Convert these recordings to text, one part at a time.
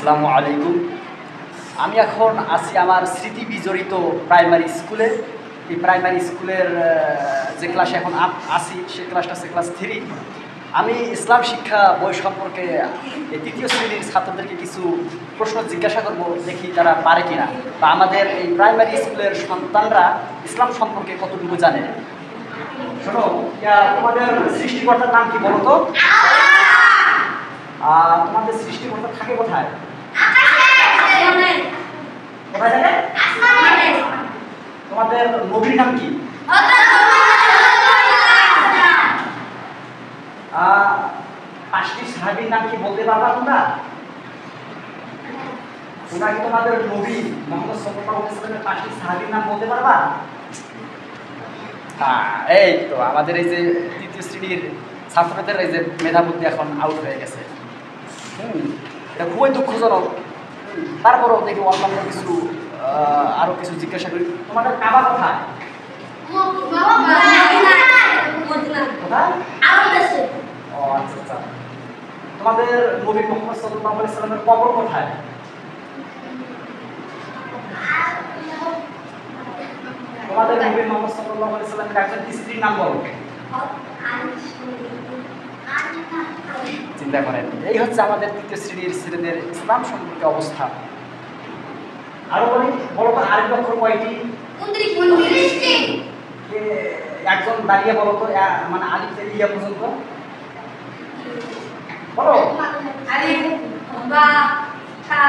আসসালামু আলাইকুম। আমি এখন আছি আমার স্মৃতি বিজড়িত প্রাইমারি স্কুলে। এই প্রাইমারি স্কুলের যে ক্লাসে এখন আছি সেই ক্লাসটা হচ্ছে ক্লাস 3। আমি ইসলাম শিক্ষা বই সম্পর্কে এই 3য় শ্রেণীর ছাত্রদেরকে কিছু প্রশ্ন জিজ্ঞাসা করব, দেখি তারা পারে কিনা, বা আমাদের এই প্রাইমারি স্কুলের সন্তানরা ইসলাম সম্পর্কে কতটুকু জানে। শোনো, তোমাদের সৃষ্টিকর্তার নাম কি বলো তো? তোমাদের সৃষ্টিকর্তা থাকে কোথায়? কোথায় থাকে? তোমাদের নবীর নাম কি? 5টি সাহাবীর নাম কি বলতে পারবা তোমরা? তোমরা কি তোমাদের নবী মুহাম্মদ সাল্লাল্লাহু আলাইহি ওয়াসাল্লামের 5টি সাহাবীর নাম বলতে পারবা? হ্যাঁ, এই তো আমাদের এই যে 3য় শ্রেণীর ছাত্রদের এই যে মেধাবুদ্ধি এখন আউট হয়ে গেছে। এটা খুবই দুঃখজনক। তারপরও দেখি অন্যান্য কিছু আরো কিছু জিজ্ঞাসা করি। তোমাদের কাবা কোথায়? ও আচ্ছা আচ্ছা। তোমাদের নবী মুহাম্মদ সাল্লাল্লাহু আলাইহি সাল্লামের কবর কোথায়? তোমাদের নবী মুহাম্মদ সাল্লাল্লাহু আলাইহি সাল্লামের একজন স্ত্রীর নাম বলো। চিন্তা করেন, এই হচ্ছে আমাদের 3য় শ্রেণীর ছেলেদের ইসলাম সম্পর্কে অবস্থা। আরো বলি, বলো তো আরেক অক্ষর কয়টি? 29টি। একজন দাঁড়িয়ে বলো তো, মানে আলিফ থেকে ইয়া পর্যন্ত বলো। আলিফ, বা, তা,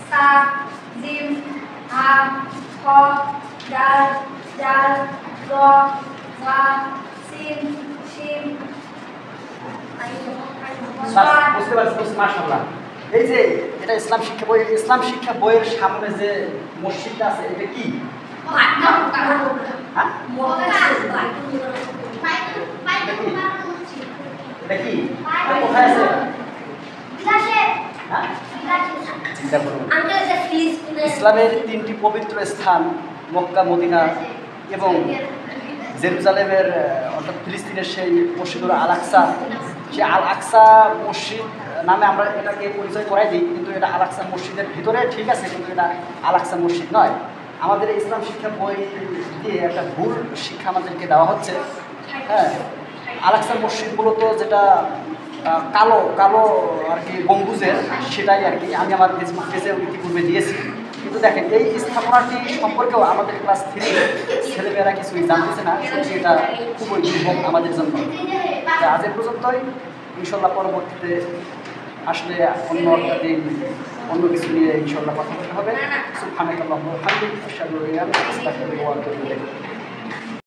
সা, জিম, হা, খ, দাল, জাল, র, জা, সিন, শিন। বুঝতে পারছি, মাশাআল্লাহ। এই যে এটা ইসলাম শিক্ষা বই, ইসলাম শিক্ষা বইয়ের সামনে যে মসজিদটা আছে এটা কি? এটা কি? কোথায় আছে? চিন্তা করুন, ইসলামের 3টি পবিত্র স্থান মক্কা, মদিনা এবং জেরুজালেমের অর্থাৎ ফিলিস্তিনের সেই মসজিদুল আল আকসা। সেই আল আকসা মসজিদ নামে আমরা এটাকে পরিচয় করাই দিই, কিন্তু এটা আল আকসা মসজিদের ভিতরে ঠিক আছে, কিন্তু এটা আল আকসা মসজিদ নয়। আমাদের ইসলাম শিক্ষা বই দিয়ে একটা ভুল শিক্ষা আমাদেরকে দেওয়া হচ্ছে। হ্যাঁ, আল আকসা মসজিদ মূলত যেটা কালো কালো আর কি গম্বুজের, সেটাই আর কি আমি আমার ফেসবুক পেজে ইতিপূর্বে দিয়েছি। কিন্তু দেখেন, এই স্থাপনাটি সম্পর্কেও আমাদের ক্লাস 3 ছেলেমেয়েরা কিছুই জানতেছে না। সত্যি এটা খুবই দুর্ভোগ আমাদের জন্য। আজ এ পর্যন্তই। ইনশাল্লাহ পরবর্তীতে আসলে অন্য একটা দিন অন্য কিছু নিয়ে ইনশাল্লাহ কথা বলতে হবে। সুবহানাকাল্লাহুম্মা ওয়া বিহামদিকা আশহাদু আল্লা ইলাহা ইল্লা আনতা আস্তাগফিরুকা ওয়া আতুবু ইলাইক।